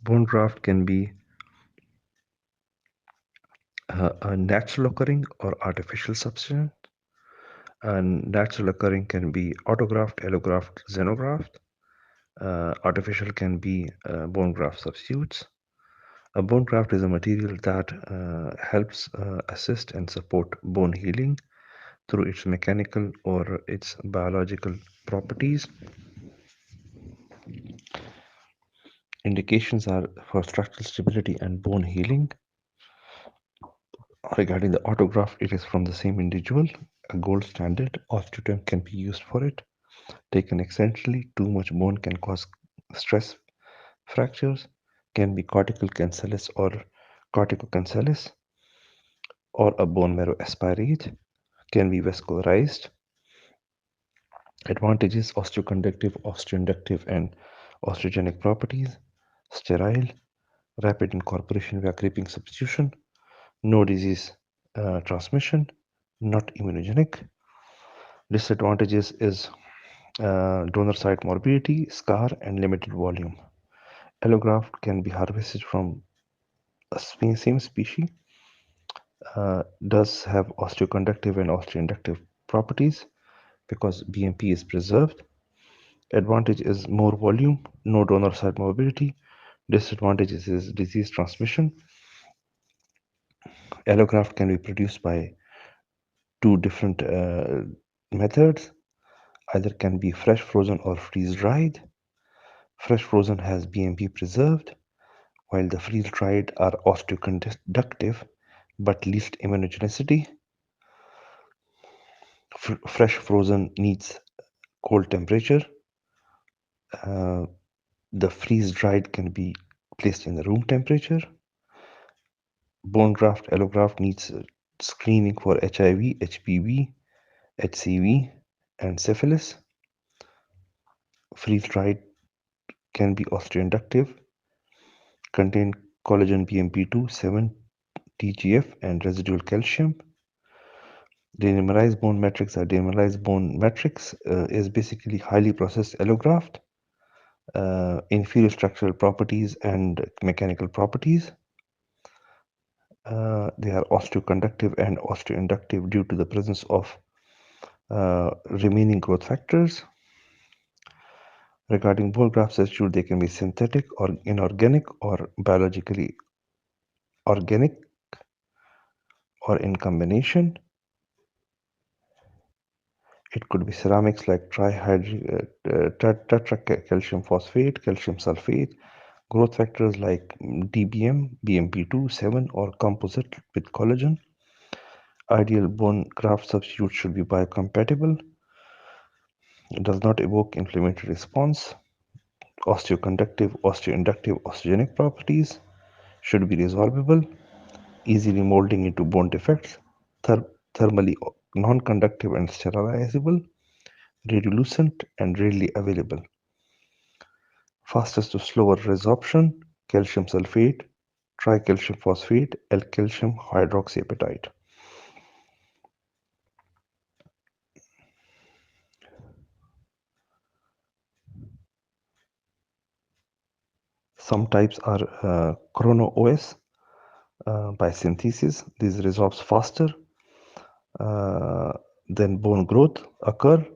Bone graft can be a natural occurring or artificial substance. And natural occurring can be autograft, allograft, xenograft. Artificial can be bone graft substitutes. A bone graft is a material that helps assist and support bone healing through its mechanical or its biological properties. Indications are for structural stability and bone healing. Regarding the autograft, it is from the same individual. A gold standard osteotomy can be used for it. Taken accidentally, too much bone can cause stress fractures, can be cortical cancellous or corticocancellous, or a bone marrow aspirate, can be vascularized. Advantages: osteoconductive, osteoinductive, and osteogenic properties, sterile, rapid incorporation via creeping substitution, no disease transmission, not immunogenic. Disadvantages is donor site morbidity, scar, and limited volume. Allograft can be harvested from a same species, does have osteoconductive and osteoinductive properties because BMP is preserved. Advantage is more volume, no donor site morbidity. Disadvantages is disease transmission. Allograft can be produced by two different methods. Either can be fresh frozen or freeze dried. Fresh frozen has BMP preserved, while the freeze dried are osteoconductive but least immunogenicity. Fresh frozen needs cold temperature. Uh, the freeze dried can be placed in the room temperature. Bone graft allograft needs screening for HIV, HPV, HCV, and syphilis. Freeze dried can be osteoinductive, contain collagen BMP2, 7, TGF, and residual calcium. Demineralized bone matrix or demineralized bone matrix is basically highly processed allograft, inferior structural properties and mechanical properties. They are osteoconductive and osteoinductive due to the presence of remaining growth factors. Regarding bone graft substitute, they can be synthetic or inorganic or biologically organic or in combination. It could be ceramics like tetracalcium phosphate, calcium sulfate, growth factors like DBM, BMP2, 7, or composite with collagen. Ideal bone graft substitute should be biocompatible. It does not evoke inflammatory response. Osteoconductive, osteoinductive, osteogenic properties should be resorbable, easily molding into bone defects, thermally non-conductive and sterilizable, radiolucent and readily available. Fastest to slower resorption, calcium sulfate, tricalcium phosphate, L-calcium hydroxyapatite. Some types are chrono-OS by synthesis. These resorbs faster than bone growth occur,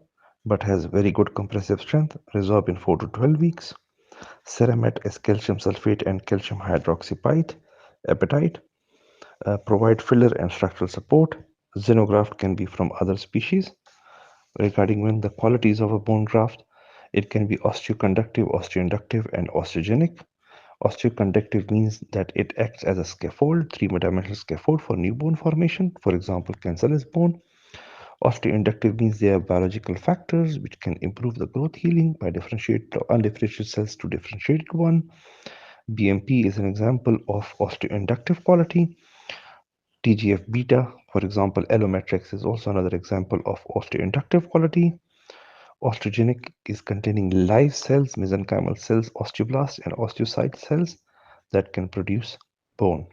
but has very good compressive strength, resorb in 4 to 12 weeks. Ceramet is calcium sulfate and calcium hydroxyapatite, provide filler and structural support. Xenograft can be from other species. Regarding when the qualities of a bone graft, it can be osteoconductive, osteoinductive, and osteogenic. Osteoconductive means that it acts as a scaffold, three-dimensional scaffold for new bone formation, for example, cancellous bone. Osteoinductive means they are biological factors which can improve the growth healing by differentiate undifferentiated cells to differentiated one. BMP is an example of osteoinductive quality. TGF beta, for example, allomatrix is also another example of osteoinductive quality. Osteogenic is containing live cells, mesenchymal cells, osteoblasts, and osteocyte cells that can produce bone.